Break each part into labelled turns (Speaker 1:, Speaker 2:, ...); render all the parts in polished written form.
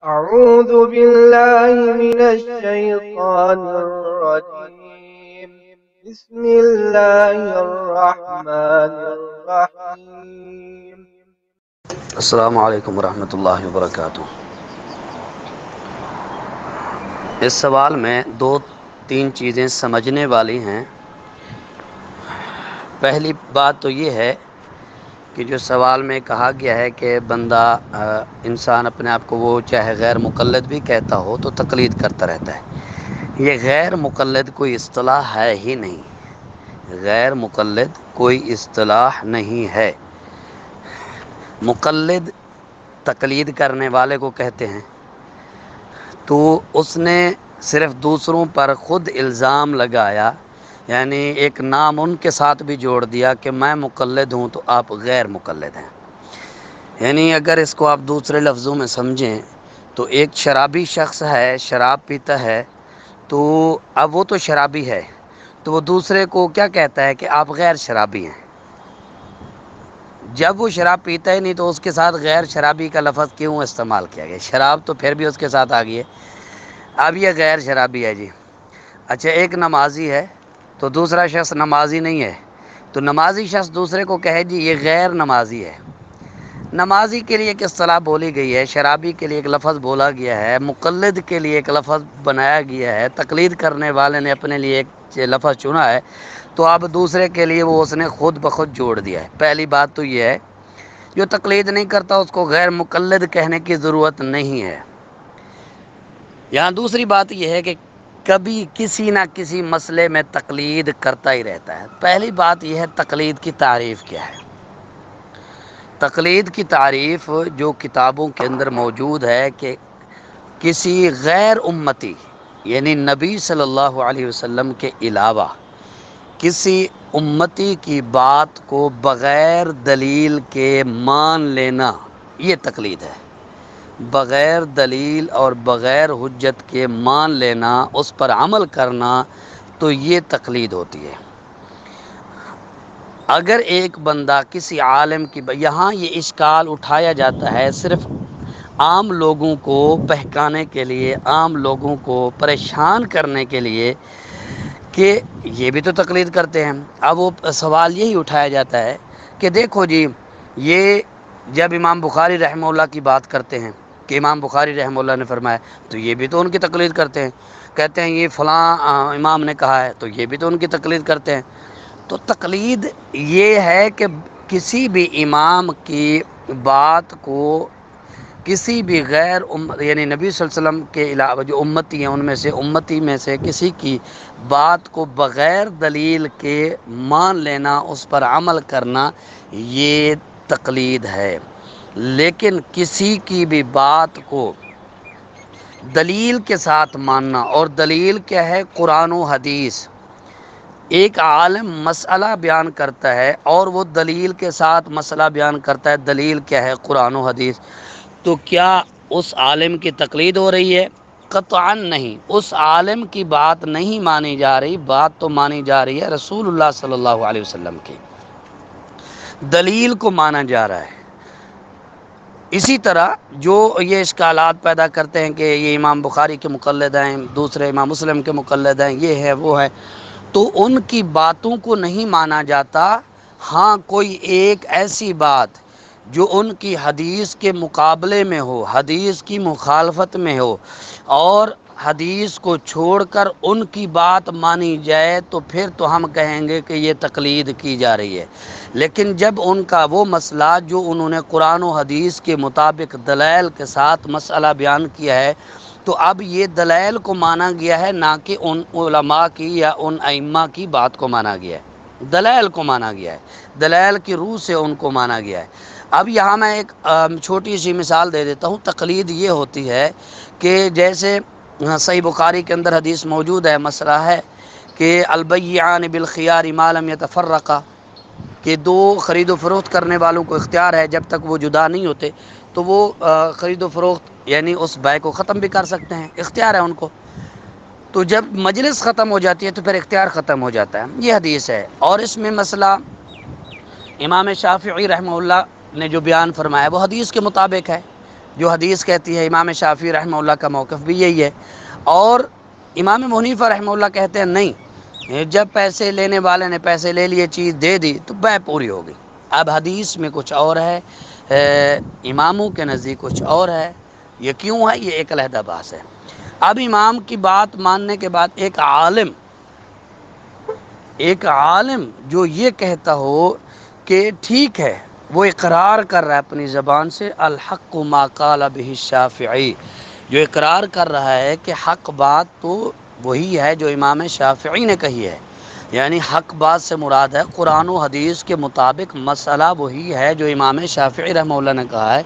Speaker 1: أعوذ بالله من الشيطان الرجيم. بسم الله الرحمن الرحيم.
Speaker 2: السلام علیکم ورحمۃ اللہ وبرکاتہ۔ اس سوال میں دو تین چیزیں سمجھنے والی ہیں۔ پہلی بات تو یہ ہے کہ جو سوال میں کہا گیا ہے کہ بندہ انسان اپنے آپ کو وہ چاہے غیر مقلد بھی کہتا ہو تو تقلید کرتا رہتا ہے۔ یہ غیر مقلد کوئی اصطلاح ہے ہی نہیں، غیر مقلد کوئی اصطلاح نہیں ہے۔ مقلد تقلید کرنے والے کو کہتے ہیں، تو اس نے صرف دوسروں پر خود الزام لگایا، یعنی ایک نام ان کے ساتھ بھی جوڑ دیا کہ میں مقلد ہوں تو آپ غیر مقلد ہیں۔ یعنی اگر اس کو آپ دوسرے لفظوں میں سمجھیں تو ایک شرابی شخص ہے، شراب پیتا ہے، تو اب وہ تو شرابی ہے، تو وہ دوسرے کو کیا کہتا ہے کہ آپ غیر شرابی ہیں۔ جب وہ شراب پیتا ہی نہیں تو اس کے ساتھ غیر شرابی کا لفظ کیوں استعمال کیا گیا؟ شراب تو پھر بھی اس کے ساتھ آ گئی ہے، اب یہ غیر شرابی ہے جی۔ اچھا، ایک نمازی ہے تو دوسرا شخص نمازی نہیں ہے، تو نمازی شخص دوسرے کو کہے جی یہ غیر نمازی ہے۔ نمازی کے لیے ایک اصطلاح بولی گئی ہے، شرابی کے لیے ایک لفظ بولا گیا ہے، مقلد کے لیے ایک لفظ بنایا گیا ہے، تقلید کرنے والے نے اپنے لیے ایک لفظ چنا ہے، تو اب دوسرے کے لیے وہ اس نے خود بخود جوڑ دیا ہے۔ پہلی بات تو یہ ہے، جو تقلید نہیں کرتا اس کو غیر مقلد کہنے کی ضرورت نہیں ہے۔ یہاں دوسری بات یہ ہے کہ کبھی کسی نہ کسی مسئلے میں تقلید کرتا ہی رہتا ہے۔ پہلی بات یہ ہے، تقلید کی تعریف کیا ہے؟ تقلید کی تعریف جو کتابوں کے اندر موجود ہے کہ کسی غیر امتی یعنی نبی صلی اللہ علیہ وسلم کے علاوہ کسی امتی کی بات کو بغیر دلیل کے مان لینا، یہ تقلید ہے۔ بغیر دلیل اور بغیر حجت کے مان لینا، اس پر عمل کرنا، تو یہ تقلید ہوتی ہے۔ اگر ایک بندہ کسی عالم کی یہاں یہ اشکال اٹھایا جاتا ہے صرف عام لوگوں کو بہکانے کے لیے، عام لوگوں کو پریشان کرنے کے لیے کہ یہ بھی تو تقلید کرتے ہیں۔ اب وہ سوال یہی اٹھایا جاتا ہے کہ دیکھو جی، یہ جب امام بخاری رحمہ اللہ کی بات کرتے ہیں کہ امام بخاری رحمہ اللہ نے فرمایا، تو یہ بھی تو ان کی تقلید کرتے ہیں۔ کہتے ہیں یہ فلاں امام نے کہا ہے، تو یہ بھی تو ان کی تقلید کرتے ہیں۔ تو تقلید یہ ہے کہ کسی بھی امام کی بات کو کسی بھی غیر یعنی نبی صلی اللہ علیہ وسلم کے علاوہ جو امتی ہیں ان میں سے امتی میں سے کسی کی بات کو بغیر دلیل کے مان لینا، اس پر عمل کرنا، یہ تقلید ہے۔ لیکن کسی کی بھی بات کو دلیل کے ساتھ ماننا، اور دلیل کیا ہے؟ قرآن و حدیث۔ ایک عالم مسئلہ بیان کرتا ہے اور وہ دلیل کے ساتھ مسئلہ بیان کرتا ہے، دلیل کیا ہے؟ قرآن و حدیث۔ تو کیا اس عالم کی تقلید ہو رہی ہے؟ قطعاً نہیں، اس عالم کی بات نہیں مانی جا رہی، بات تو مانی جا رہی ہے رسول اللہ صلی اللہ علیہ وسلم کی، دلیل کو مانا جا رہا ہے۔ اسی طرح جو یہ اشکالات پیدا کرتے ہیں کہ یہ امام بخاری کے مقلد ہیں، دوسرے امام مسلم کے مقلد ہیں، یہ ہے وہ ہے، تو ان کی باتوں کو نہیں مانا جاتا۔ ہاں، کوئی ایک ایسی بات جو ان کی حدیث کے مقابلے میں ہو، حدیث کی مخالفت میں ہو، اور حدیث کو چھوڑ کر ان کی بات مانی جائے، تو پھر تو ہم کہیں گے کہ یہ تقلید کی جا رہی ہے۔ لیکن جب ان کا وہ مسئلہ جو انہوں نے قرآن و حدیث کے مطابق دلائل کے ساتھ مسئلہ بیان کیا ہے، تو اب یہ دلائل کو مانا گیا ہے، نہ کہ ان علماء کی یا ان ائمہ کی بات کو مانا گیا ہے، دلائل کو مانا گیا ہے، دلائل کی روح سے ان کو مانا گیا ہے۔ اب یہاں میں ایک چھوٹی سی مثال دے دیتا ہوں۔ تقلید یہ ہوتی ہے کہ جیسے صحیح بخاری کے اندر حدیث موجود ہے، مسئلہ ہے کہ البیعان بالخیار ما لم یتفرقا، کہ دو خرید و فروخت کرنے والوں کو اختیار ہے جب تک وہ جدا نہیں ہوتے، تو وہ خرید و فروخت یعنی اس بائع کو ختم بھی کر سکتے ہیں، اختیار ہے ان کو۔ تو جب مجلس ختم ہو جاتی ہے تو پھر اختیار ختم ہو جاتا ہے، یہ حدیث ہے۔ اور اس میں مسئلہ امام شافعی رحمہ اللہ نے جو بیان فرمایا وہ حدیث کے مطابق ہے، جو حدیث کہتی ہے، امام شافعی رحمہ اللہ کا موقف بھی یہی ہے، اور امام ابو حنیفہ رحمہ اللہ کہتے ہیں نہیں، جب پیسے لینے والے نے پیسے لے لیے، چیز دے دی تو بیع پوری ہو گئی۔ اب حدیث میں کچھ اور ہے، اماموں کے نزدیک کچھ اور ہے، یہ کیوں ہے، یہ ایک علیحدہ بحث ہے۔ اب امام کی بات ماننے کے بعد ایک عالم جو یہ کہتا ہو کہ ٹھیک ہے، وہ اقرار کر رہا ہے اپنی زبان سے، الحق ما قال به الشافعی، جو اقرار کر رہا ہے کہ حق بات تو وہی ہے جو امام شافعی نے کہی ہے، یعنی حق بات سے مراد ہے قرآن و حدیث کے مطابق مسئلہ وہی ہے جو امام شافعی رحمہ اللہ نے کہا ہے،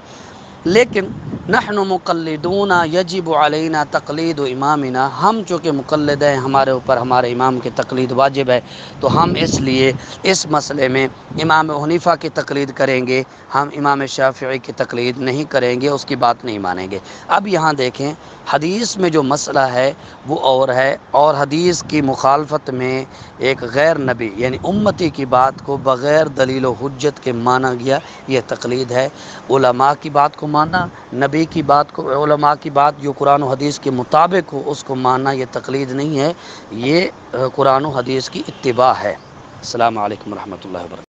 Speaker 2: لیکن نحن مقلدون یجب علینا تقلید امامنا، ہم چونکہ مقلد ہیں، ہمارے اوپر ہمارے امام کی تقلید واجب ہے، تو ہم اس لیے اس مسئلے میں امام حنیفہ کی تقلید کریں گے، ہم امام شافعی کی تقلید نہیں کریں گے، اس کی بات نہیں مانیں گے۔ اب یہاں دیکھیں، حدیث میں جو مسئلہ ہے وہ اور ہے، اور حدیث کی مخالفت میں ایک غیر نبی یعنی امتی کی بات کو بغیر دلیل و حجت کے مانا گیا، یہ تقلید ہے۔ علماء کی بات کو ماننا، نبی کی بات کو، علماء کی بات جو قرآن و حدیث کے مطابق ہو اس کو ماننا، یہ تقلید نہیں ہے، یہ قرآن و حدیث کی اتباع ہے۔ السلام علیکم ورحمۃ اللہ وبرکاتہ۔